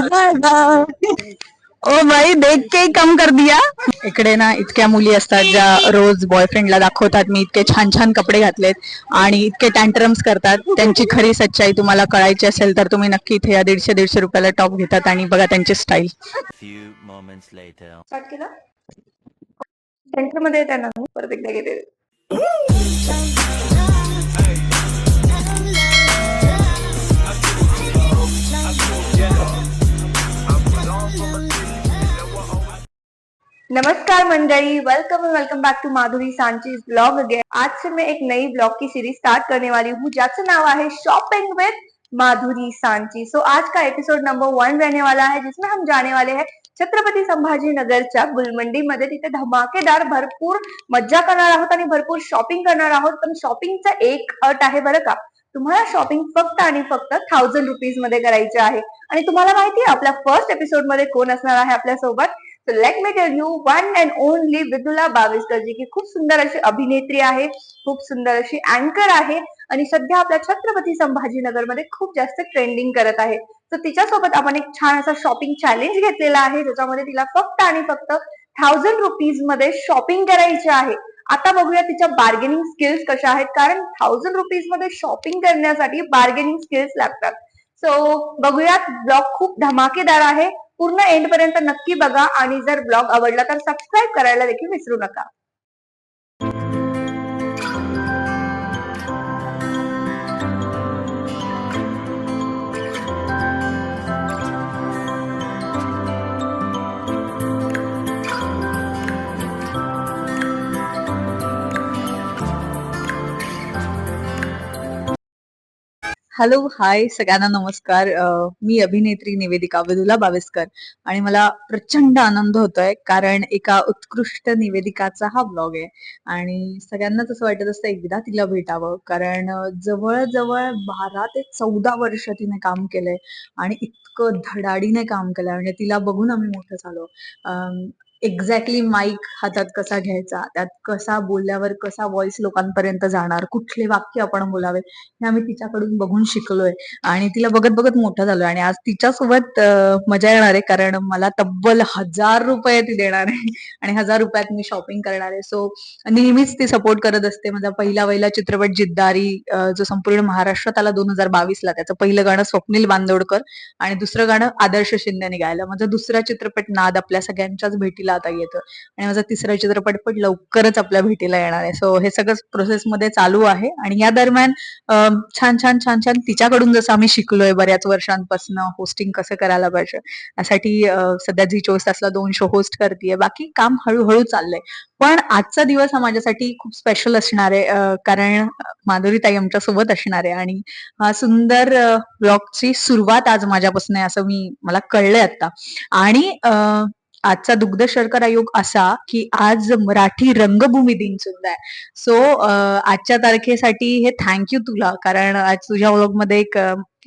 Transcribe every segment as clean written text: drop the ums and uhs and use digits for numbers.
ओ भाई देख के ही कम कर दिया. इकडे ना इतक्या मुली असतात ज्या रोज बॉयफ्रेंडला दाखवतात मी इतके छान छान कपडे घातलेत आणि इतके टँटरम्स करतात. त्यांची खरी सच्चाई तुम्हाला कळायची असेल तर तुम्ही नक्की इथे या 150-150 रुपयाला टॉप घेतात आणि बघा त्यांची स्टाईल. स्टार्ट केला सेंटर मध्ये त्यांना परत एकदा घेते. नमस्कार मंडली, welcome back to Madhuri Sanchi's blog again. आज से मैं एक नई ब्लॉग की सीरीज स्टार्ट करने वाली हूँ जिसका नाम है शॉपिंग विद माधुरी सांची. सो आज का एपिसोड नंबर 1 रहने वाला है जिसमें हम जाने वाले हैं छत्रपती संभाजीनगरच्या गुलमंडी मध्ये. तिथे धमाकेदार भरपूर मज्जा करणार आहोत आणि भरपूर शॉपिंग करणार आहोत. पण शॉपिंगचा एक अट आहे बरं का, तुम्हाला शॉपिंग फक्त आणि फक्त 1000 रुपीज मध्ये करायचे आहे. आणि तुम्हाला माहिती आहे आपल्या फर्स्ट एपिसोड मध्ये कोण असणार आहे आपल्या सोबत. So let me tell you one and only Vidula Baviskar ji की खूप सुंदर अशी अभिनेत्री आहे, खूप सुंदर अशी अँकर आहे आणि सध्या आपल्या छत्रपती संभाजीनगर मध्ये खूप जास्त ट्रेंडिंग करत आहे. तर तिच्यासोबत आपण एक छान असा शॉपिंग चॅलेंज घेतलेला आहे ज्याच्यामध्ये तिला फक्त आणि फक्त 1000 रुपीज मध्ये शॉपिंग करायची आहे. आता बघूया तिच्या बार्गेनिंग स्किल्स कशा आहेत, कारण 1000 रुपीज मध्ये शॉपिंग करण्यासाठी बार्गेनिंग स्किल्स लागतात. सो बघूयात, ब्लॉग खूप धमाकेदार आहे, पूर्ण एंड पर्यंत नक्की बघा आणि जर ब्लॉग आवडला तर सबस्क्राईब करायला देखील विसरू नका. हॅलो हाय सगळ्यांना नमस्कार. मी अभिनेत्री निवेदिका विदुला बाविस्कर आणि मला प्रचंड आनंद होतोय कारण एका उत्कृष्ट निवेदिकाचा हा ब्लॉग आहे आणि सगळ्यांनाच असं वाटत असतं एकदा तिला भेटावं, कारण जवळजवळ 12 ते 14 वर्ष तिने काम केलंय आणि इतकं धडाडीने काम केलंय म्हणजे तिला बघून आम्ही मोठं झालो. एक्झॅक्टली माईक हातात कसा घ्यायचा, त्यात कसा बोलल्यावर कसा व्हॉइस लोकांपर्यंत जाणार, कुठले वाक्य आपण बोलावे हे आम्ही तिच्याकडून बघून शिकलोय आणि तिला बघत बघत मोठं झालोय. आणि आज तिच्यासोबत मजा येणार आहे कारण मला तब्बल 1000 रुपये ती देणार आहे आणि 1000 रुपयात मी शॉपिंग करणार आहे. सो नेहमीच ती सपोर्ट करत असते. माझा पहिला चित्रपट जिद्दारी जो संपूर्ण महाराष्ट्रात आला 2022ला, त्याचं पहिलं गाणं स्वप्नील बांदोडकर आणि दुसरं गाणं आदर्श शिंदेने गायलं. माझा दुसरा चित्रपट नाद आपल्या सगळ्यांच्याच भेटीला आता येतं आणि माझा तिसरा चित्रपट पण लवकरच आपल्या भेटीला येणार आहे. सो हे सगळं प्रोसेसमध्ये चालू आहे आणि या दरम्यान छान छान छान छान तिच्याकडून जसं आम्ही शिकलोय बऱ्याच वर्षांपासून होस्टिंग कसं करायला पाहिजे, यासाठी सध्या झी 24 तासला 2 शो होस्ट करतेय. बाकी काम हळूहळू चाललंय. पण आजचा दिवस हा माझ्यासाठी खूप स्पेशल असणार आहे कारण माधुरीताई आमच्या सोबत असणार आहे आणि हा सुंदर ब्लॉगची सुरुवात आज माझ्यापासून आहे असं मला कळलंय आता. आणि आजचा दुग्ध शर्करा योग असा की आज मराठी रंगभूमी दिन सुद्धा आहे. सो आजच्या तारखेसाठी हे थँक्यू तुला, कारण आज तुझ्या व्लॉग मध्ये एक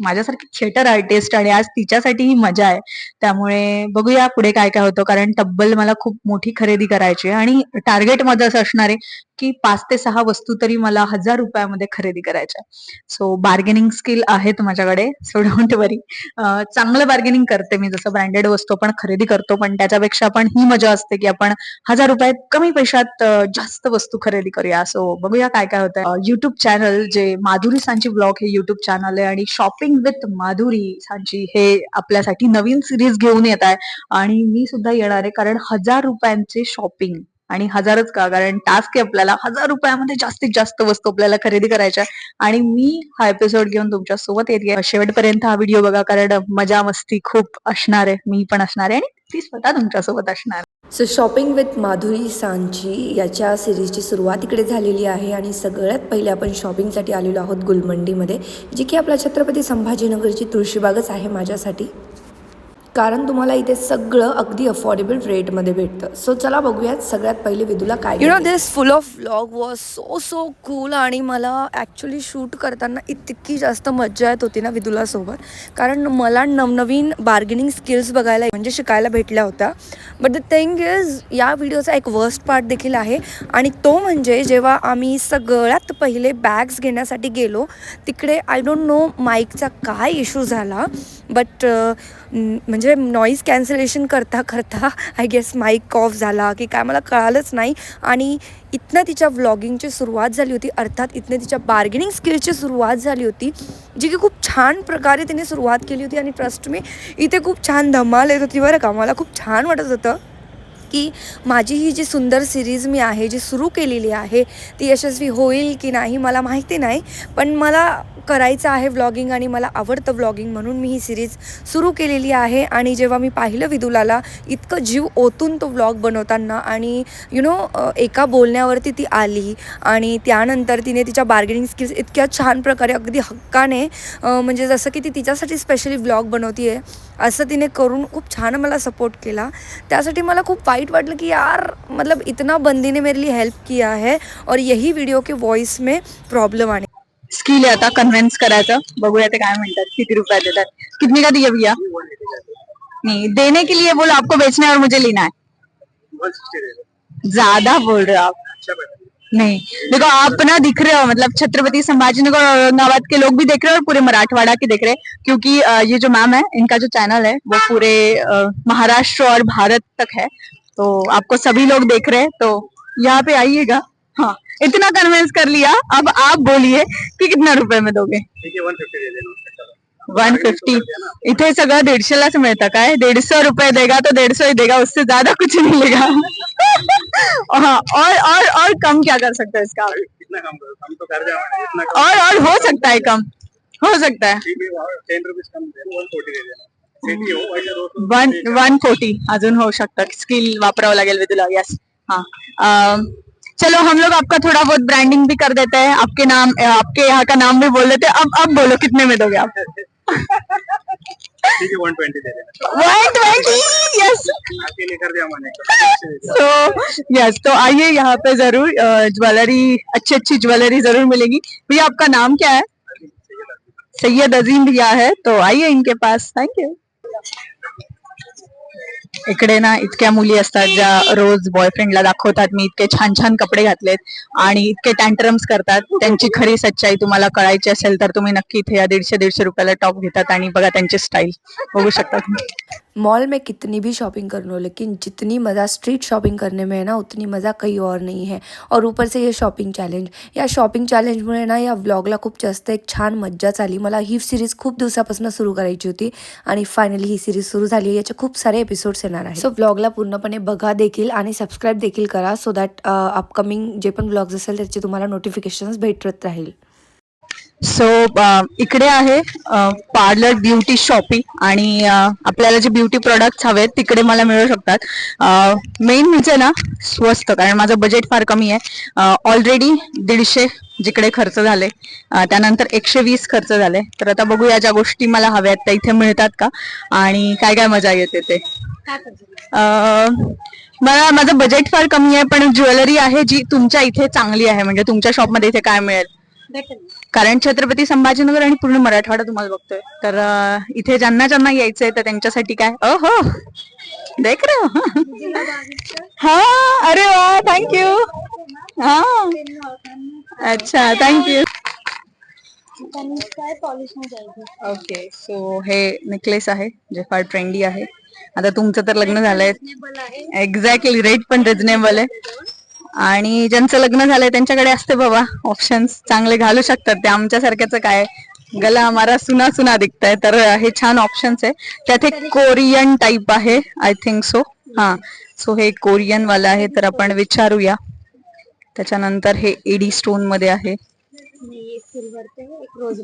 माझ्यासारखी थिएटर आर्टिस्ट आणि आज तिच्यासाठी ही मजा आहे. त्यामुळे बघूया पुढे काय काय होतं, कारण तब्बल मला खूप मोठी खरेदी करायची आहे आणि टार्गेट माझं असं असणार आहे की 5 ते 6 वस्तू तरी मला 1000 रुपयामध्ये खरेदी करायच्या. सो बार्गेनिंग स्किल आहेत माझ्याकडे, सो डोंट वरी. चांगलं बार्गेनिंग करते मी, जसं ब्रँडेड वस्तू आपण खरेदी करतो, पण त्याच्यापेक्षा पण ही मजा असते की आपण 1000 रुपयात कमी पैशात जास्त वस्तू खरेदी करूया. सो बघूया काय काय होतं. युट्यूब चॅनल जे माधुरी सांची ब्लॉग हे युट्यूब चॅनल आहे आणि शॉपिंग विथ माधुरी सांची हे आपल्यासाठी नवीन सिरीज घेऊन येत आहे आणि मी सुद्धा येणार आहे, कारण 1000 रुपयांचे शॉपिंग आणि 1000च का, कारण टास्क आहे आपल्याला 1000 रुपयामध्ये जास्तीत जास्त वस्तू आपल्याला खरेदी करायच्या आणि मी हा एपिसोड घेऊन तुमच्या सोबत येते. शेवटपर्यंत हा व्हिडिओ बघा कारण मजा मस्ती खूप असणार आहे, मी पण असणार आहे आणि ती स्वतः तुमच्यासोबत असणार आहे. So shopping with Madhuri Sanchi याच्या सिरीजची सुरुवात इकडे झालेली आहे आणि सगळ्यात पहिले आपण शॉपिंगसाठी आलेलो आहोत गुलमंडीमध्ये, जी की आपल्या छत्रपती संभाजीनगरची तुळशीबागच आहे माझ्यासाठी, कारण तुम्हाला इथे सगळं अगदी अफोर्डेबल रेटमध्ये भेटतं. सो चला बघूयात सगळ्यात पहिले विदुला काय. You know this full of vlog was so cool आणि मला ॲक्च्युली शूट करताना इतकी जास्त मज्जा येत होती ना विदुलासोबत, कारण मला नवनवीन बार्गेनिंग स्किल्स बघायला म्हणजे शिकायला भेटल्या होत्या. बट द थिंग इज या व्हिडिओचा एक वर्स्ट पार्ट देखील आहे आणि तो म्हणजे जेव्हा आम्ही सगळ्यात पहिले बॅग्स घेण्यासाठी गेलो तिकडे आय डोंट नो माईकचा काय इश्यू झाला, बट म्हणजे नॉईज कॅन्सलेशन करता करता आय गेस माईक ऑफ झाला की काय मला कळालंच नाही. आणि इथनं तिच्या व्लॉगिंगची सुरुवात झाली होती, अर्थात इथनं तिच्या बार्गेनिंग स्किलची सुरुवात झाली होती, जी की खूप छान प्रकारे तिने सुरुवात केली होती. आणि ट्रस्ट मी इथे खूप छान धमाल येत होती बरं का. मला खूप छान वाटत होतं की माझी ही जी सुंदर सिरीज मी आहे जी सुरू केलेली आहे ती यशस्वी होईल की नाही मला माहिती नाही, पण मला करायचं आहे व्लॉगिंग आणि मला आवडतं व्लॉगिंग म्हणून मी ही सिरीज सुरू केलेली आहे. आणि जेव्हा मी पाहिलं विदुलाला इतकं जीव ओतून तो व्लॉग बनवताना आणि एका बोलण्यावरती ती आली आणि त्यानंतर तिने तिच्या बार्गेनिंग स्किल्स इतक्या छान प्रकारे अगदी हक्काने म्हणजे जसं की ती तिच्यासाठी स्पेशली व्लॉग बनवती आहे असं तिने करून खूप छान मला सपोर्ट केला. त्यासाठी मला खूप वाईट वाटलं की यार मतलब इतना बंदी ने मेरे लिए हेल्प किया है और यही वीडियो के वॉइस में प्रॉब्लम आने. स्किल आहे आता कन्व्हिन्स करायचं. बघूया ते काय म्हणतात, किती रुपये देतात. कितने का दिया भैया? नहीं देने के लिए बोलो आपको बेचना है और मुझे लेना है. ज्यादा बोल रहे हो आप. नहीं देखो आप ना दिख रहे हो, मतलब छत्रपति संभाजीनगर और औरंगाबाद के लोग भी देख रहे हैं और पूरे मराठवाड़ा के देख रहे हैं, क्योंकि ये जो मैम है इनका जो चैनल है वो पूरे महाराष्ट्र और भारत तक है, तो आपको सभी लोग देख रहे हैं, तो यहाँ पे आइएगा. हाँ इतना कन्विंस कर लिया, अब आप बोलिए कि कितना रुपए में दोगे? 150. इथे सगळं 150लाच मिळतं काय? 150 रुपए देगा तो 150 ही देगा, उससे ज्यादा कुछ नहीं लेगा. हाँ और कम क्या कर सकते हैं इसका? कितना कम तो कर जाओ, इतना कम और हो सकता है कम, हो सकता है. 10 रुपीज कम दे, 140 दे देना. सिटी हो वैसे रोज 140 अजून होऊ शकतं. स्किल वापरावं लागेल विदुला. यस. हाँ चलो हम लोग आपका थोड़ा बहुत ब्रांडिंग भी कर देते हैं, आपके नाम आपके यहाँ का नाम भी बोल देते हैं. अब बोलो कितने में दोगे आप? ठीक है 120 दे देना. 120. यस. आपके लिए कर दिया मैंने. तो यस, तो आइए यहाँ पे जरूर ज्वेलरी, अच्छी अच्छी ज्वेलरी जरूर मिलेगी. भैया आपका नाम क्या है? सैयद अजीम भैया है, तो आइए इनके पास. Thank you. इकडे ना इतक्या मुली असतात ज्या रोज बॉयफ्रेंडला दाखवतात मी इतके छान छान कपडे घातलेत आणि इतके टँट्रम्स करतात. त्यांची खरी सच्चाई तुम्हाला कळायची असेल तर तुम्ही नक्की इथे या 150 रुपयाला टॉप घेतात आणि बघा त्यांची स्टाईल बघू शकता तुम्ही. मॉल में कितनी भी शॉपिंग कर लो लेकिन जितनी मज़ा स्ट्रीट शॉपिंग करने में है ना उतनी मज़ा कहीं और नहीं है. और ऊपर से ये शॉपिंग चॅलेंज, या शॉपिंग चॅलेंजमुळे ना या व्लॉगला खूप जास्त एक छान मज्जाच आली. मला ही सिरीज खूप दिवसापासून सुरू करायची होती आणि फायनली ही सिरीज सुरू झाली आहे. याचे खूप सारे एपिसोड्स येणार आहेत. सो व्लॉगला पूर्णपणे बघा देखील आणि सबस्क्राईब देखील करा, सो दॅट अपकमिंग जे पण व्लॉग्स असेल त्याचे तुम्हाला नोटिफिकेशन्स भेटत राहील. सो इकडे आहे पार्लर ब्युटी शॉपिंग आणि आपल्याला जे ब्युटी प्रोडक्ट्स हवेत तिकडे मला मिळू शकतात. मेन म्हणजे ना स्वस्त, कारण माझं बजेट फार कमी आहे. ऑलरेडी 150 जिकडे खर्च झाले, त्यानंतर 120 खर्च झाले. तर आता बघूया ज्या गोष्टी मला हव्यात त्या इथे मिळतात का आणि काय काय मजा येते ते. माझं बजेट फार कमी आहे, पण ज्वेलरी आहे जी तुमच्या इथे चांगली आहे, म्हणजे तुमच्या शॉपमध्ये इथे काय मिळेल? कारण छत्रपती संभाजीनगर आणि पूर्ण मराठवाडा तुम्हाला बघतोय, तर इथे ज्यांना ज्यांना यायचंय तर त्यांच्यासाठी काय. हो देख रहे हो. हा अरे वा थँक्यू. हा अच्छा थँक्यू. ओके सो हे नेकलेस आहे जे फार ट्रेंडी आहे. आता तुमचं तर लग्न झालंय. एक्झॅक्टली, रेट पण रिझनेबल आहे आणि ज्यांचं लग्न झालंय त्यांच्याकडे असते बाबा ऑप्शन्स, चांगले घालू शकतात ते. आमच्यासारख्याचं काय, गला हमारा सुना सुना दिखताय. तर हे छान ऑप्शन्स आहे. त्यात एक कोरियन टाईप आहे आय थिंक सो. हा सो हे कोरियन वाला आहे, तर आपण विचारूया. त्याच्यानंतर हे एडी स्टोन मध्ये आहे.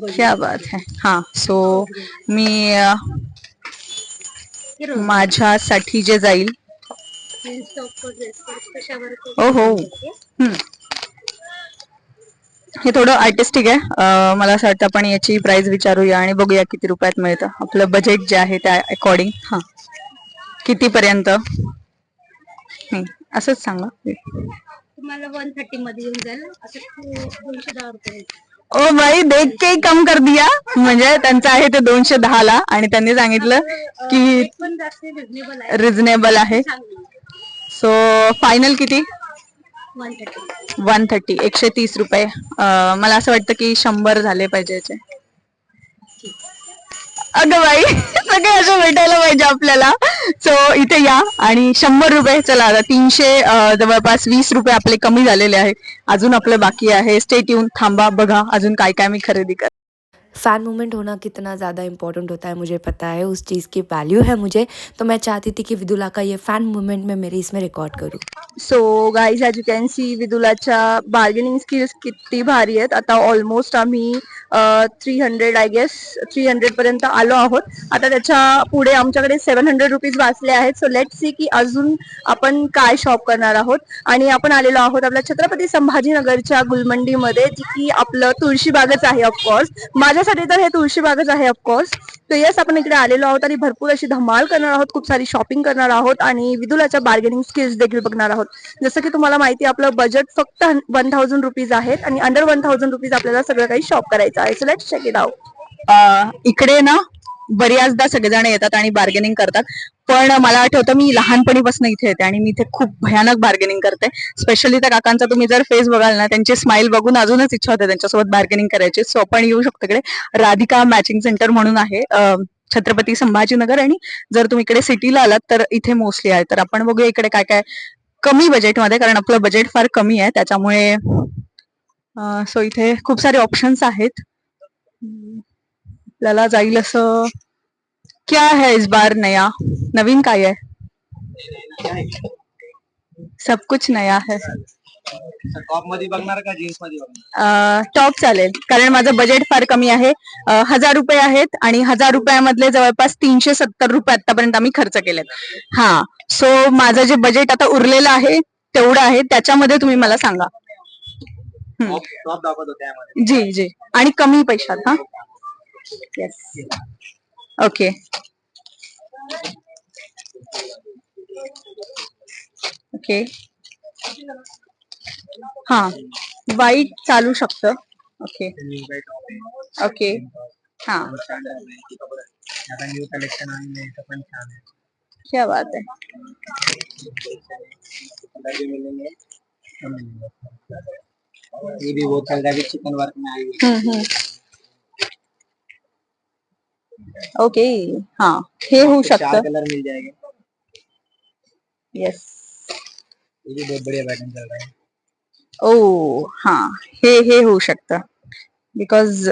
क्या बात है. हा सो मी माझ्यासाठी जे जाईल. हो हे थोडं आर्टिस्टिक आहे. मला असं वाटतं आपण याची प्राइस विचारूया आणि बघूया किती रुपयात मिळतं. आपलं बजेट जे आहे त्या अकॉर्डिंग. हा किती पर्यंत असंच सांगा. तुम्हाला 130 मध्ये येऊन जाईल. असं 210 रुपये. ओ भाई देख के ही कम कर दिया. म्हणजे त्यांचं आहे ते 210 ला आणि त्यांनी सांगितलं की पण जास्त रिजनेबल आहे. रिझनेबल आहे. सो फायनल किती? 130. 130 रुपये. मला असं वाटतं की 100 झाले पाहिजे याचे. अगं बाई सगळे असं भेटायला पाहिजे आपल्याला. सो इथे या आणि 100 रुपये, चला आता 300 जवळपास 20 रुपये आपले कमी झालेले आहे. अजून आपलं बाकी आहे. स्टे ट्यून, थांबा बघा अजून काय काय मी खरेदी कर. फ़ैन मोमेंट होना कितना ज़्यादा इम्पोर्टेंट होता है मुझे पता है, उस चीज़ की वैल्यू है मुझे, तो मैं चाहती थी कि विदुला का ये फ़ैन मोमेंट मैं मेरे इसमें रिकॉर्ड करूँ. So guys as you can see विदुलाच्या बार्गेनिंग स्किल्स किती भारी आहेत. आता ऑलमोस्ट आम्ही 300 आय गेस 300 पर्यंत आलो आहोत. आता त्याच्या पुढे आमच्याकडे 700 रुपीज वाचले आहेत. सो लेट सी की अजून आपण काय शॉप करणार आहोत. आणि आपण आलेलो आहोत आपल्या छत्रपती संभाजीनगरच्या गुलमंडीमध्ये, जी की आपलं तुळशीबागच आहे ऑफकोर्स. माझ्यासाठी तर हे तुळशीबागच आहे ऑफकोर्स. तर येस, आपण इकडे आलेलो आहोत आणि भरपूर अशी धमाल करणार आहोत, खूप सारी शॉपिंग करणार आहोत आणि विदुलाच्या बार्गेनिंग स्किल्स देखील बघणार आहोत. जसं की तुम्हाला माहिती आहे आपलं बजेट फक्त 1000 रुपीज आहेत आणि अंडर 1000 रुपीज आपल्याला सगळं काही शॉप करायचं आहे. So let's check it out. इकडे ना बऱ्याचदा सगळेजण येतात आणि बार्गेनिंग करतात, पण मला आठवतं मी लहानपणीपासून इथे येते आणि मी इथे खूप भयानक बार्गेनिंग करते. स्पेशली त्या काकांचा तुम्ही जर फेस बघाल ना, त्यांची स्माइल बघून अजूनच इच्छा होते त्यांच्यासोबत बार्गेनिंग करायची. सो आपण येऊ शकतो इकडे. राधिका मॅचिंग सेंटर म्हणून आहे छत्रपती संभाजीनगर, आणि जर तुम्ही इकडे सिटीला आलात तर इथे मोस्टली आहे. तर आपण बघूया इकडे काय काय कमी बजेटमध्ये, कारण आपलं बजेट फार कमी आहे त्याच्यामुळे. सो इथे खूप सारे ऑप्शन्स आहेत. आपल्याला जाईल असं. क्या है इस बार नया, नवीन काय आहे? सब कुछ नया है. टॉप मध्ये बघणार का जीन्स मध्ये बघणार? टॉप चालेल, कारण माझं बजेट फार कमी आहे. 1000 रुपये आहेत आणि 1000 रुपयामधले जवळपास 370 रुपये आतापर्यंत आम्ही खर्च केलेत. हा, सो माझं जे बजेट आता उरलेलं आहे तेवढं आहे, त्याच्यामध्ये तुम्ही मला सांगा. टॉप दाखवत होते यामध्ये. जी जी, आणि कमी पैशात. हा, येस, ओके. ओके, हा, वाईट चालू शकतं. ओके ओके, हा, आता न्यू कलेक्शन आणले तर पण छान आहे. क्या बात है. कलर भी मिलेंगे. ये भी बहुत चल रहा है चिकन वर्क में आई हुई. ओके, हा, हे होऊ चार शकतं. कलर मिल जाएंगे. येस. ये भी बहुत बढ़िया पैटर्न चल रहा है. ओ हा, हे होऊ शकतं. बिकॉज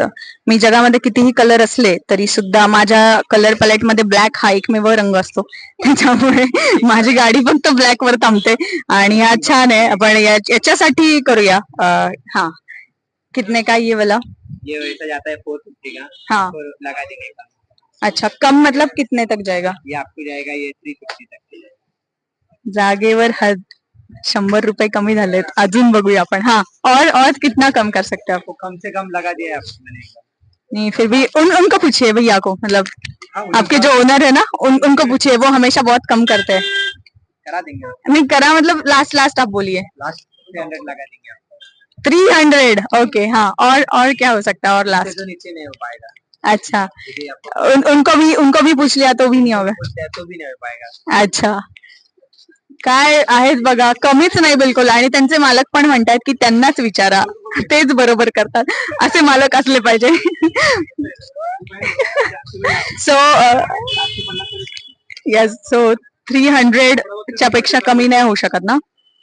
मी जगामध्ये कितीही कलर असले तरी सुद्धा माझ्या कलर पॅलेट मध्ये ब्लॅक हा एकमेव रंग असतो, त्याच्यामुळे माझी गाडी फक्त ब्लॅक वर थांबते. आणि हा छान आहे, आपण याच्यासाठी करूया. हा, कितने का ये वाला? ये वैसा जाता है 450 का. हाँ. और लगा देंगे का. अच्छा, कम मतलब कितने तक जाएगा? ये आपको जाएगा ये 350 तक. जागेवर हद. 100 रुपये कमी झालेत. अजून बघूया आपण. हाँ, और कितना कम कर सकते हैं आप? वो कम से कम लगा दिया आपको मैंने. नहीं, फिर भी उनको पूछिए भैया को, मतलब हाँ, आपके जो ओनर है ना, उनको पूछिए, वो हमेशा बहुत कम करते हैं. करा देंगे. नहीं करा मतलब लास्ट आप बोलिए. लास्ट 300 लगा देंगे आपको. 300, ओके. हाँ, और क्या हो सकता है और इससे लास्ट? तो नीचे नहीं हो पाएगा. अच्छा, क्योंकि आपको उनको भी पूछ लिया तो भी नहीं होगा. बोलते हैं तो भी नहीं हो पाएगा. अच्छा, काय आहेत बघा, कमीच नाही बिलकुल. आणि त्यांचे मालक पण म्हणतात की त्यांनाच विचारा, तेच बरोबर करतात. असे मालक असले पाहिजे. सो येस, सो 300 च्या पेक्षा कमी नाही होऊ शकत ना.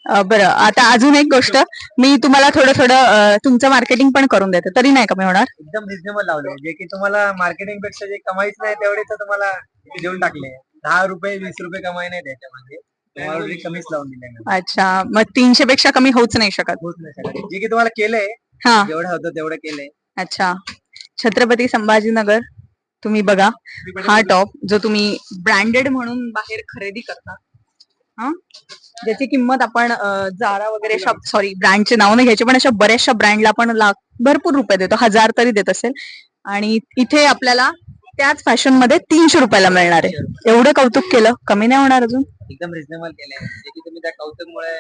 बरं, आता अजून एक गोष्ट, मी तुम्हाला थोडं तुमचं मार्केटिंग पण करून देते, तरी नाही कमी होणार? एकदम रिजनेबल लावले, जे की तुम्हाला मार्केटिंग पेक्षा जे कमाईच नाही तेवढे तर तुम्हाला देऊन टाकले. 10 रुपये 20 रुपये कमाई नाही त्याच्यामध्ये, तुम्हाला already कमीच लावून दिले ना. अच्छा, मग 300 पेक्षा कमी होऊच नाही शकत. होत नाही शकत. जे की तुम्हाला केलंय, हा, जेवढं होतं तेवढं केलंय. अच्छा. छत्रपती संभाजीनगर, तुम्ही बघा हा टॉप जो तुम्ही ब्रँडेड म्हणून बाहेर खरेदी करता, हा, ज्याची किंमत आपण जारा वगैरे ब्रँडचे नाव नाही घ्यायचे, पण अशा बऱ्याचशा ब्रँडला आपण भरपूर रुपये देतो, 1000 तरी देत असेल. आणि इथे आपल्याला त्याच फॅशन मध्ये 300 रुपयाला मिळणार आहे. एवढं कौतुक केलं, कमी नाही होणार अजून? एकदम रिजनेबल केलंय, जे की तुम्ही त्या कौतुकमुळे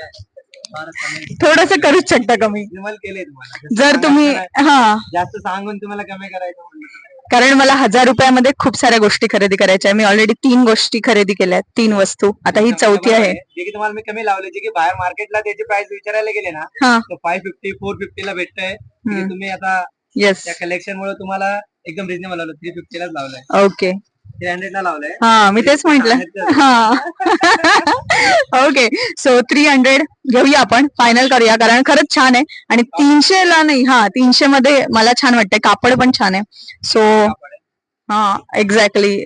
फारच कमी थोडस करूच शकता कमी, रिजनेबल केलंय तुम्हाला. जर तुम्ही. हा, जास्त सांगून तुम्हाला कमी करायचं म्हणलं. कारण मला 1000 रुपयामध्ये खूप साऱ्या गोष्टी खरेदी करायच्या आहे. मी ऑलरेडी 3 गोष्टी खरेदी केल्या आहेत, 3 वस्तू. आता ही 4थी आहे. जे की तुम्हाला मी कमी लावले, जे की बाहेर मार्केटला त्याची प्राइस विचारायला गेले ना, हा, तर 550 450 ला भेटतंय. जे की तुम्ही आता येस, त्या कलेक्शन मुळे तुम्हाला एकदम रिजनेबल लावलं 350 लाच लावलंय. ओके 300 ला लावलंय. हा मी तेच म्हंटल हा ओके सो 300 घेऊया आपण फायनल करूया कारण खरंच छान आहे आणि 300 ला नाही हा 300 मध्ये मला छान वाटतंय कापड पण छान आहे सो हा एक्झॅक्टली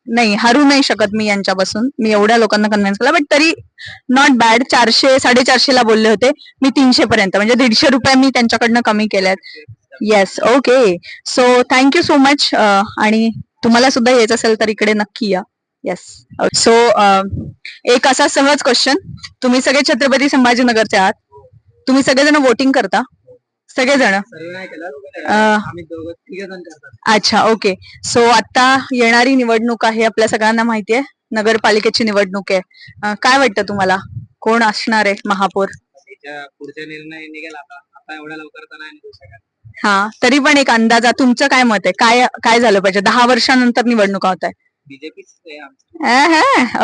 नाही हरू नाही शकत मी यांच्यापासून मी एवढ्या लोकांना कन्व्हिन्स केला बट तरी नॉट बॅड 400 450 ला बोलले होते मी 300 पर्यंत म्हणजे 150 रुपये मी त्यांच्याकडनं कमी केल्यात yes okay so thank you so much आणि तुम्हाला सुद्धा यायचं असेल तर इकडे नक्की या येस सो एक असा सहज क्वेश्चन तुम्ही सगळे छत्रपती संभाजीनगरचे आहात तुम्ही सगळेजण वोटिंग करता सगळेजण सर्व नाही केलं आम्ही दोघं 3 जण करतात. अच्छा ओके सो आता येणारी निवडणूक आहे आपल्या सगळ्यांना माहिती आहे नगरपालिकेची निवडणूक आहे काय वाटतं तुम्हाला कोण असणार आहे महापौर त्याच्या पुढचा निर्णय निघेल आता एवढ्या लवकर तर नाही निघू शकत. हा तरी पण एक अंदाजा तुमचं काय मत आहे काय काय झालं पाहिजे 10 वर्षानंतर निवडणुका होत आहे बीजेपी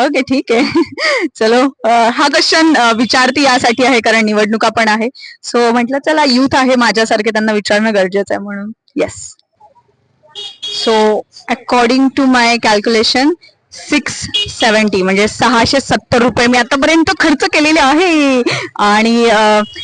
ओके ठीक आहे चलो हा क्वेश्चन विचारती यासाठी आहे कारण निवडणुका पण आहे सो म्हटलं चला युथ आहे माझ्यासारखे त्यांना विचारणं गरजेचं आहे म्हणून yes so according to my calculation 670 म्हणजे 670 रुपये मी आतापर्यंत खर्च केलेले आहे आणि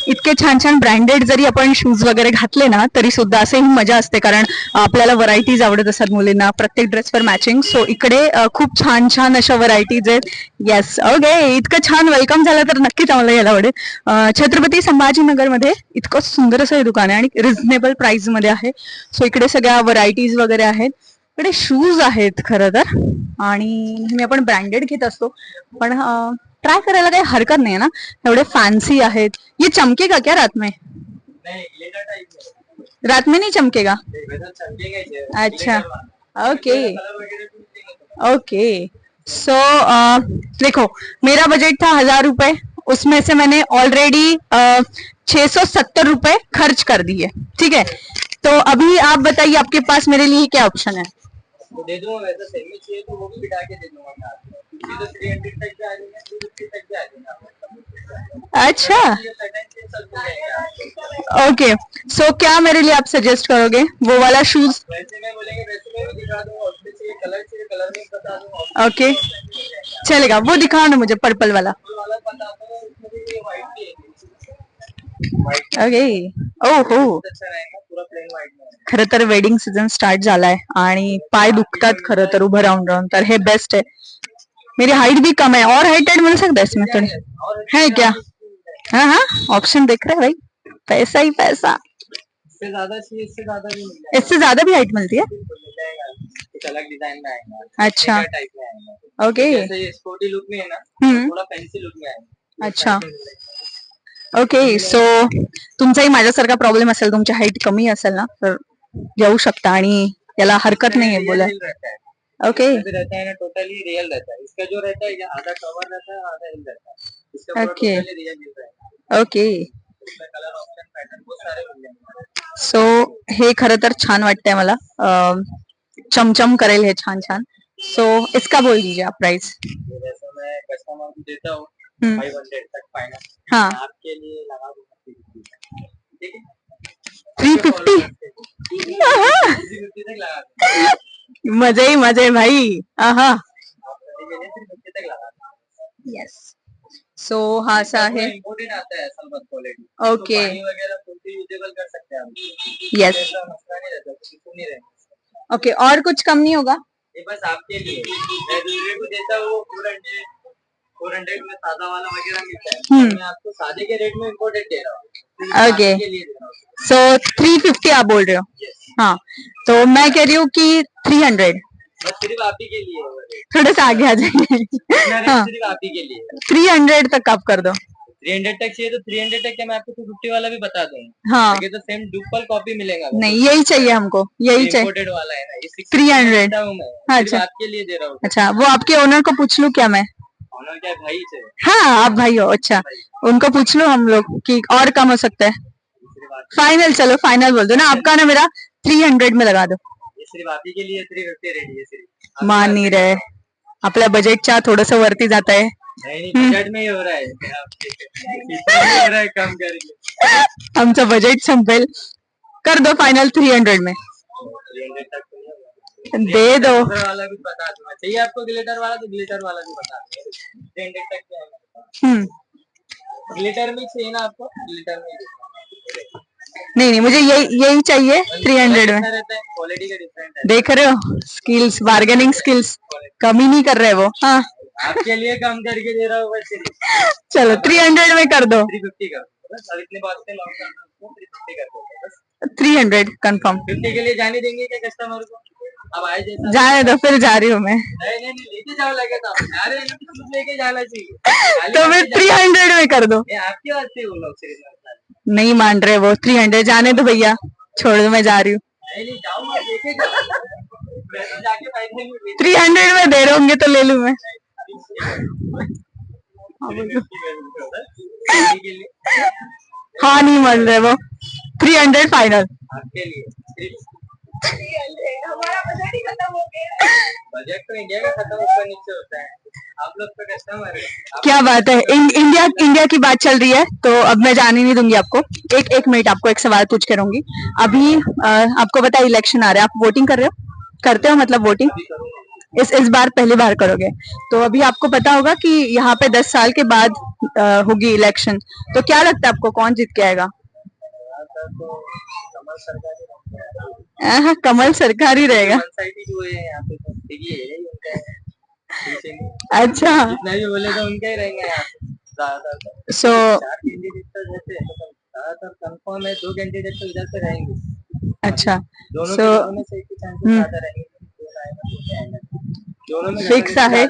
इतके छान छान ब्रँडेड जरी आपण शूज वगैरे घातले ना तरी सुद्धा असे ही मजा असते कारण आपल्याला व्हरायटीज आवडत असतात मुलींना प्रत्येक ड्रेसवर मॅचिंग सो इकडे खूप छान छान अशा व्हरायटीज आहेत येस ओके इतकं छान वेलकम झालं तर नक्कीच आम्हाला यायला आवडेल छत्रपती संभाजीनगरमध्ये इतकं सुंदर असं हे दुकान आहे आणि रिझनेबल प्राइस मध्ये आहे सो इकडे सगळ्या व्हरायटीज वगैरे आहेत इकडे शूज आहेत खरं तर आणि नेहमी आपण ब्रँडेड घेत असतो पण ट्राय करायला काही हरकत नाही ना एवढे फॅन्सी आहेत ये चमकेगा क्या रात में रात में नहीं चमकेगा अच्छा ओके ओके सो देखो मेरा बजट था 1000 रुपए उसमें से मैंने ऑलरेडी 670 रुपए खर्च कर दिए ठीक है तो अभी आप बताइए आपके पास मेरे लिए क्या ऑप्शन है तो दे दूंगा वैसा सेमी चाहिए तो वो भी बिठा के दे दूंगा मैं आपको ये तो 300 तक भी आ जाएगा 250 तक भी आ जाएगा अच्छा ओके सो क्या मेरे लिए आप सजेस्ट करोगे वो वाला शूज वैसे मैं बोलेंगे वैसे मैं भी दिखा दूंगा उसमें चाहिए कलर में बता दूंगा ओके चलेगा वो दिखाओ ना मुझे पर्पल वाला फुल वाला बताता हूँ उसमें भी व्हाइट भी है ओके ओ हो अच्छा रहेगा पूरा प्लेन व्हाइट में खरं तर वेडिंग सीझन स्टार्ट झालाय आणि पाय दुखतात खरं तर उभं राहून राहून तर हे बेस्ट आहे मेरी हाइट भी कम है और हाइटेड मिल सकता है इसमें थोड़ी है क्या हाँ हाँ ऑप्शन देख रहे हैं भाई पैसा ही पैसा इससे ज्यादा चाहिए इससे ज्यादा भी मिल जाएगा इससे ज्यादा भी हाइट मिलती है मिल जाएगा कुछ अलग डिजाइन में आएगा अच्छा टाइप में आएगा ओके जैसे ये स्पोर्टी लुक में है ना थोड़ा फैंसी लुक में आएगा अच्छा ओके सो तुमचाही माझ्यासारखा प्रॉब्लेम असेल तुमची हाईट कमी असेल ना तर येऊ शकता आणि याला हरकत नाहीये बोला ओके रहता है ना टोटली रियल रहता है इसका जो रहता है आधा कवर रहता है आधा हिल रहता है इसका Okay. टोटली रियल मिल रहा है ओके इसका कलर ऑप्शन पैटर्न बहुत सारे मिल जाएंगे सो हे खरं तर छान वाटतंय मला चमचम करेल हे छान छान सो इसका बोल दीजिए आप प्राइस वैसे मैं कस्टमर को देता हूँ 500 तक फाइनल हाँ आपके लिए लगा दूंगा ठीक है 350 350 तक लगा दूंगा मजे ही भाई आहा आपके लिए 350 तक लगा दूंगा यस सो हा असा आहे इम्पोर्टेड आता है असल बात क्वालिटी ओके पानी वगैरह फुल यूजेबल कर सकते हैं आप यस ऐसा मसला नहीं रहता किसी नहीं रहता ओके और कुछ कम नहीं होगा ये बस आपके लिए मैं दूसरे को देता हूँ 400 में सादा वाला वगैरह मिलता है मैं आपको सादे के रेट में इम्पोर्टेड दे रहा हूँ Okay. आपके लिए दे रहा हूँ सो 350 आप बोल रहे हो Yes. हाँ तो मैं कह रही हूँ कि 300 बस सिर्फ आप ही के लिए है वो rate। थोड़ा सा आगे आ जाएंगे इतना rate हाँ सिर्फ आप ही के लिए 300 तक आप कर दो 300 तक चाहिए तो 300 तक क्या मैं आपको 250 वाला भी बता दूंगा हाँ ये तो सेम डुपल कॉपी मिलेगा नहीं यही चाहिए हमको यही चाहिए इम्पोर्टेड वाला है ना ये 300 देता हूँ मैं हाँ, सिर्फ अच्छा। आपके लिए दे रहा हूँ अच्छा वो आपके ओनर को पूछ लूं क्या मैं ऑनर क्या भाई से हाँ आप भाई हो अच्छा उनको पूछ लो हम लोग कि और कम हो सकता है सिर्फ आप फाइनल चलो फाइनल बोल दो ना आपका ना मेरा 300 में लगा दो ये सिर्फ आप ही के लिए 350 रेडी है सिर्फ मान नहीं रहे आपल्या बजेटच्या थोडस वरती जात आहे नहीं बजट में ही हो रहा है इतना ही हो रहा है कम करेंगे आमचं बजेट संपेल कर दो फाइनल 300 में 300 तक तो नहीं दे दो। ग्लिटर वाला भी बता दूंगा, चाहिए आपको ग्लिटर वाला तो ग्लिटर वाला भी बता दूंगा, 300 तक के आएगा। ग्लिटर में चाहिए ना आपको, ग्लिटर में नहीं नहीं, मुझे यही चाहिए 300 में। रहता है, क्वालिटी का डिफरेंट है। देख रहे हो, स्किल्स, बार्गेनिंग स्किल्स कमी नहीं कर रहे वो। हाँ आपके लिए कम करके दे रहा हूँ बस। चलो 300 में कर दो। 350 कर दो बस, अब इतने बात से लॉन्ग करना, 350 कर दो बस। 300 कंफर्म। 50 के लिए जाने देंगे क्या कस्टमर को? अब आए जैसा जाने दो, फिर जा रही हूँ मैं। नहीं, लेके जाओ लगे तो अरे लेके जाना चाहिए। तो फिर 300 में कर दो। आपकी बात से वो लोग सिर्फ नहीं मान रहे वो। 300 जाने दो भैया, छोड़ दो, मैं जा रही हूँ। नहीं जाऊंगा, लेके जाओ। मैं तो जाके पैसे नहीं दे 300 में दे रहे होंगे तो ले लूँ मैं। के लिए हाँ नहीं मान रहे वो। 300 फाइनल। आपके लिए सिर्फ हमारा बजट ही खत्म हो गया। बजट तो इंडिया का खत्म ऊपर नीचे होता है, आप लोग तो कस्टमर है। क्या बात है, इंडिया की बात चल रही है तो अब मैं जाने नहीं दूंगी आपको। एक मिनट, आपको एक सवाल पूछ के रहूंगी। अभी आपको पता है इलेक्शन आ रहा है, आप वोटिंग कर रहे हो? करते हो मतलब वोटिंग? इस बार पहली बार करोगे तो अभी आपको पता होगा कि यहाँ पे 10 साल के बाद होगी इलेक्शन, तो क्या लगता है आपको कौन जीत के आएगा? कमल सरकार ही रहेगा। जो है यहाँ पे तो देखिए उनका है। अच्छा, जितना भी बोले तो उनका ही रहेंगे यहाँ पे ज्यादातर। सो 4 कैंडिडेट तो जैसे ज्यादातर कंफर्म है, 2 कैंडिडेट तो इधर से रहेंगे। अच्छा, दोनों so, में से एक चांसेस ज्यादा रहेंगे, दोनों में फिक्स है।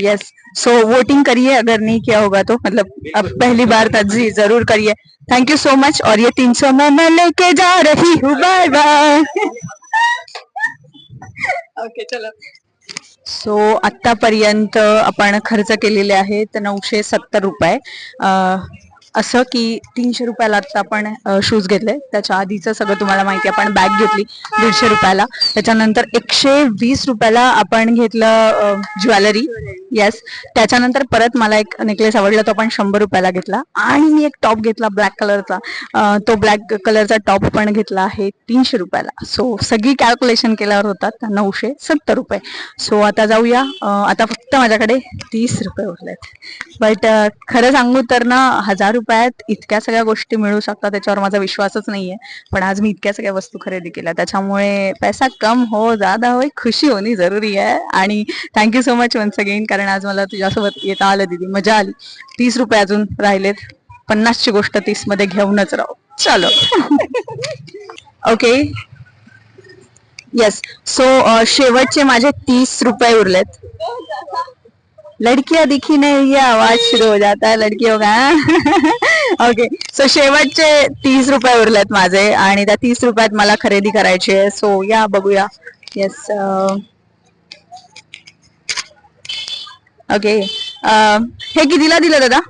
यस, सो वोटिंग करिए अगर नहीं किया होगा तो, मतलब अब पहली बार था जी, जरूर करिए। Thank you so much. और ये 300 में मैं लेके जा रही हूँ, बाय बाय। ओके चलो। सो आतापर्यंत आपण खर्च केलेले आहेत 970 रुपये। असं की 300 रुपयाला आता आपण शूज घेतले, त्याच्या आधीचं सगळं तुम्हाला माहिती आहे। आपण बॅग घेतली 150 रुपयाला, त्याच्यानंतर 120 रुपयाला आपण घेतलं ज्वेलरी। येस, त्याच्यानंतर परत मला एक नेकलेस आवडला, तो आपण 100 रुपयाला घेतला। आणि मी एक टॉप घेतला ब्लॅक कलरचा, तो ब्लॅक कलरचा टॉप पण घेतला आहे 300 रुपयाला। सो सगळी कॅल्क्युलेशन केल्यावर होतात 970 रुपये। सो आता जाऊया, आता फक्त माझ्याकडे 30 रुपये उरलेत। बट खरं सांगू तर ना, 1000 रुपयात इतक्या सगळ्या गोष्टी मिळू शकतात त्याच्यावर माझा विश्वासच नाहीये। पण आज मी इतक्या सगळ्या वस्तू खरेदी केल्या, त्याच्यामुळे पैसा कम हो ज्यादा हो, खुशी होणी जरुरी आहे। आणि thank you so much once again, कारण आज मला तुझ्यासोबत येता आलं दीदी, मजा आली। 30 रुपये अजून राहिलेत, 50 ची गोष्ट 30 मध्ये घेऊनच राहू। चलो ओके, येस। सो शेवटचे माझे 30 रुपये उरलेत। लड़कियां दिखी नहीं, ये आवाज शुरू हो जाता है लड़कियों का। ओके, सो शेवटचे 30 रुपये उरलेत माझे, आणि त्या 30 रुपयात मला खरेदी करायची आहे। सो या बघूया। येस, ओके, हे कितीला दिलं दादा?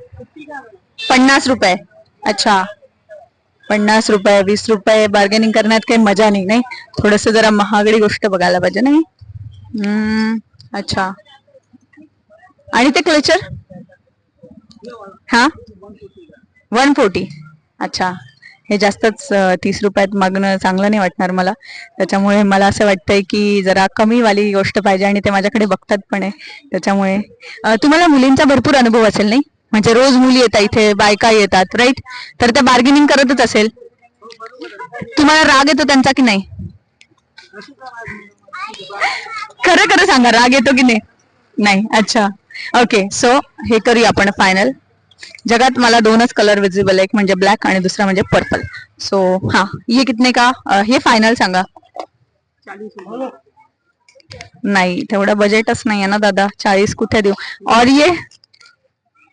50 रुपये। अच्छा, 50 रुपये, 20 रुपये बार्गेनिंग करण्यात काही मजा नाही, नाही? थोडस जरा महागडी गोष्ट बघायला पाहिजे, नाही? अच्छा, आणि ते क्लेचर? हा, 140। अच्छा, हे जास्तच 30 रुपयात मागणं चांगलं नाही वाटणार मला, त्याच्यामुळे मला असं वाटतंय की जरा कमी वाली गोष्ट पाहिजे, आणि ते माझ्याकडे बघतात पण आहे। त्याच्यामुळे तुम्हाला मुलींचा भरपूर अनुभव असेल, नाही? म्हणजे रोज मुली येतात इथे, बायका येतात, राईट? तर त्या बार्गेनिंग करतच असेल। तुम्हाला राग येतो त्यांचा की नाही? खरं खरं सांगा, राग येतो की नाही? नाही, अच्छा ओके। सो हे करूया आपण फायनल। जगात मला 2च कलर विजिबल आहे, एक म्हणजे ब्लॅक आणि दुसरा म्हणजे पर्पल। सो हाँ, ये कितने का? हे फायनल सांगा। नाही, तेवढा बजेटच नाही आहे ना दादा, 40 कुठे देऊ? और ये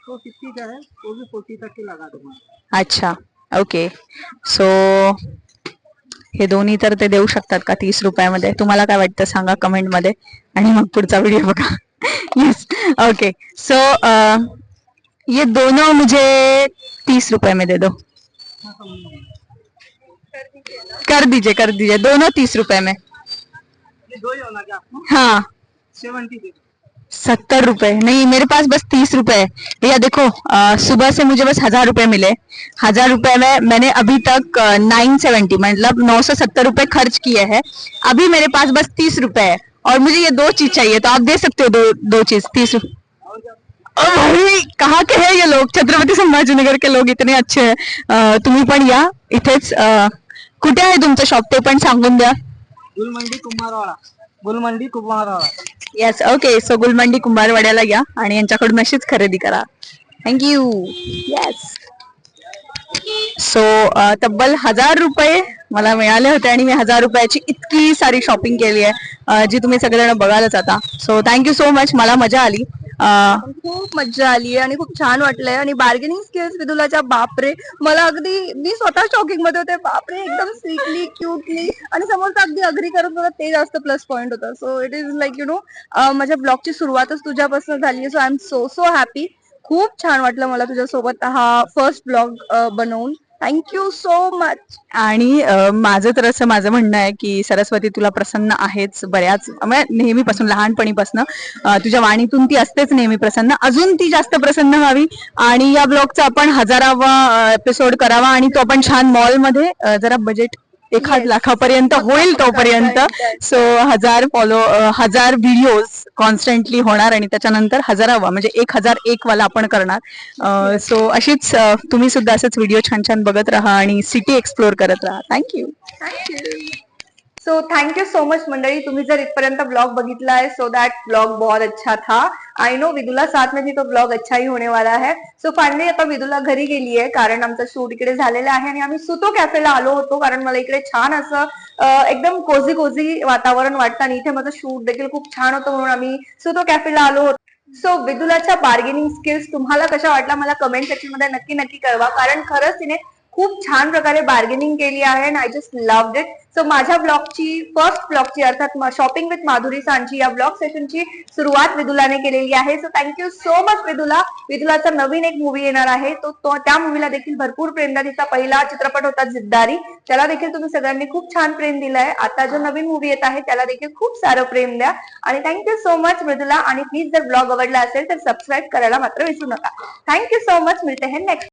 50 का है, वो भी 40 तक के लगा दूंगा। अच्छा, ओके। सो हे दोन्ही तर ते देऊ शकतात का 30 रुपयामध्ये? तुम्हाला काय वाटतं सांगा कमेंट मध्ये, आणि मग पुढचा व्हिडिओ बघा। Yes, okay. सो ये दोनों मुझे 30 रुपए में दे दो। कर दीजिए, दोनों 30 रुपए में। ये दो ही होना क्या आपको? हाँ, 70 दे दो। ₹70 नहीं, मेरे पास बस ₹30 है। भैया देखो, सुबह से मुझे बस ₹1000 मिले। ₹1000 में मैंने अभी तक 970 मतलब ₹970 खर्च किए हैं। अभी मेरे पास बस ₹30 है और मुझे ये 2 चीज चाहिए, तो आप दे सकते हो दो चीज ₹30। भाई कहाँ के हैं ये लोग? छत्रपती संभाजीनगर के लोग इतने अच्छे हैं. तुम्ही पण या इथेच. कुठे आहे तुमचं शॉप ते पण सांगून द्या. Gulmandi Kumbharwada. Yes, okay. So Gulmandi कुंभारवाड्याला या आणि यांच्याकडून अशीच खरेदी करा. थँक्यू. येस. सो तब्बल ₹1000 मला मिळाले होते आणि मी ₹1000 इतकी सारी शॉपिंग केली आहे, जी तुम्ही सगळेजण बघायलाच आता. So thank you so much. मला मजा आली. खूप मज्जा आली आणि खूप छान वाटलंय आणि बार्गेनिंग स्किल्स विदुलाच्या बापरे, मला अगदी मी स्वतः शॉकिंग मध्ये होते. बापरे, एकदम स्वीटली क्यूटली आणि समोरचा अगदी अग्री करत होता, ते जास्त प्लस पॉइंट होता. सो इट इज लाईक माझ्या ब्लॉगची सुरुवातच तुझ्यापासून झाली. So I am so happy. खूप छान वाटलं मला तुझ्यासोबत हा फर्स्ट ब्लॉग बनवून. Thank you so much. आणि माझं तर असं माझं म्हणणं आहे की सरस्वती तुला प्रसन्न आहेच बऱ्याच, म्हणजे नेहमीपासून लहानपणीपासून तुझ्या वाणीतून ती असतेच नेहमी प्रसन्न. अजून ती जास्त प्रसन्न व्हावी आणि या ब्लॉगचा आपण 1000वा एपिसोड करावा आणि तो आपण छान मॉलमध्ये जरा बजेट 1,00,000 होईल तोपर्यंत. सो 1000 व्हिडिओज कॉन्स्टंटली होणार आणि त्याच्यानंतर 1000वा म्हणजे 1001 वाला आपण करणार. सो अशीच तुम्ही सुद्धा असंच व्हिडिओ छान छान बघत राहा आणि सिटी एक्सप्लोर करत राहा. Thank you. So thank you so much मंडळी, तुम्ही जर इथपर्यंत ब्लॉग बघितला है सो दैट ब्लॉग बहुत अच्छा था. आई नो विदुला साथ में थी तो ब्लॉग अच्छा ही होने वाला है. सो फायनली आता विदुला घरी गेली आहे कारण आमचं शूट इकडे झालेलं आहे आणि आम्ही सुतो कॅफेला आलो होतो कारण मला इकडे छान असं एकदम कोझी वातावरण वाटतं आणि इथे माझं शूट देखील खूप छान होतं म्हणून आम्ही सुतो कॅफेला आलो होतो. सो विदुलाच्या बार्गेनिंग स्किल्स तुम्हाला कशा वाटल्या मला कमेंट सेक्शन मध्ये नक्की कळवा कारण खरंच तिने खूप छान प्रकारे बार्गेनिंग केली आहे आणि I just loved it. So माझ्या फर्स्ट ब्लॉगची अर्थात शॉपिंग विथ माधुरी सांची या ब्लॉग सेशनची सुरुवात विदुलाने केलेली आहे. So thank you so much Vidula. विदुलाचा नवीन एक मूवी येणार आहे, तो त्या मूवीला देखील भरपूर प्रेम द्या. तिचा पहिला चित्रपट होता जिद्दारी, त्याला देखील तुम्ही सगळ्यांनी खूप छान प्रेम दिलाय. आता जो नवीन मूवी येत आहे त्याला देखील खूप सारं प्रेम द्या आणि थँक्यू सो मच मृदुला. आणि प्लीज जर ब्लॉग आवडला असेल तर सबस्क्राईब करायला मात्र विसरू नका. Thank you so much. मिळते हैं नेक्स्ट.